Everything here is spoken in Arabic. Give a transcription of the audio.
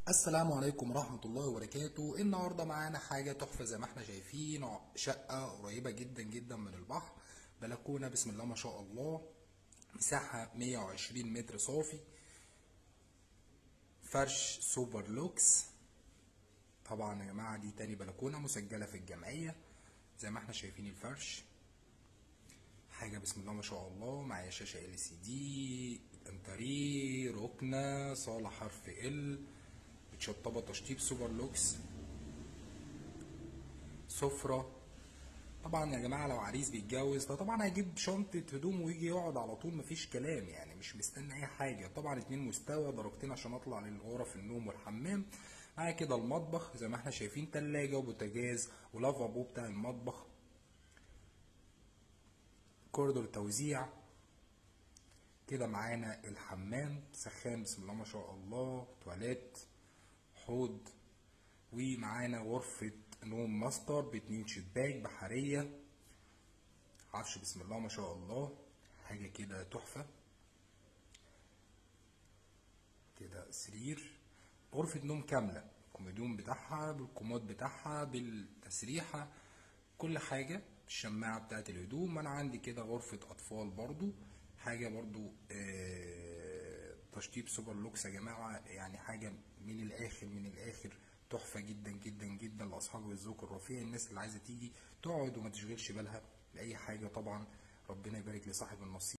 السلام عليكم ورحمة الله وبركاته. النهاردة معانا حاجة تحفة زي ما احنا شايفين، شقة قريبة جدا جدا من البحر، بلكونة بسم الله ما شاء الله، مساحة 120 متر صافي، فرش سوبر لوكس. طبعا يا جماعة دي تاني بلكونة مسجلة في الجمعية. زي ما احنا شايفين الفرش حاجة بسم الله ما شاء الله، معايا شاشة LCD، انتريه، ركنة، صالة حرف ال، متشطبة تشطيب سوبر لوكس، سفرة. طبعا يا جماعه لو عريس بيتجوز فطبعا هيجيب شنطه هدوم ويجي يقعد على طول، مفيش كلام يعني، مش مستني اي حاجه. طبعا 2 مستوى، درجتين عشان اطلع للغرف النوم والحمام. معايا كده المطبخ زي ما احنا شايفين، تلاجة وبوتاجاز ولافابو بتاع المطبخ، كوردور توزيع. كده معانا الحمام، سخان بسم الله ما شاء الله، تواليت، حوض، ومعانا غرفة نوم ماستر ب2 شباك بحرية، عفش بسم الله ما شاء الله، حاجة كده تحفة. كده سرير، غرفة نوم كاملة، الكوموديون بتاعها بالكومود بتاعها بالتسريحة، كل حاجة، الشماعة بتاعت الهدوم. أنا عندي كده غرفة أطفال برضو، حاجة برضو تشطيب سوبر لوكس يا جماعة، يعني حاجة من الآخر من الآخر، تحفة جدا جدا جدا لأصحاب الذوق الرفيع، الناس اللي عايزة تيجي تقعد وما تشغلش بالها لأي حاجة. طبعا ربنا يبارك لصاحب النصيب.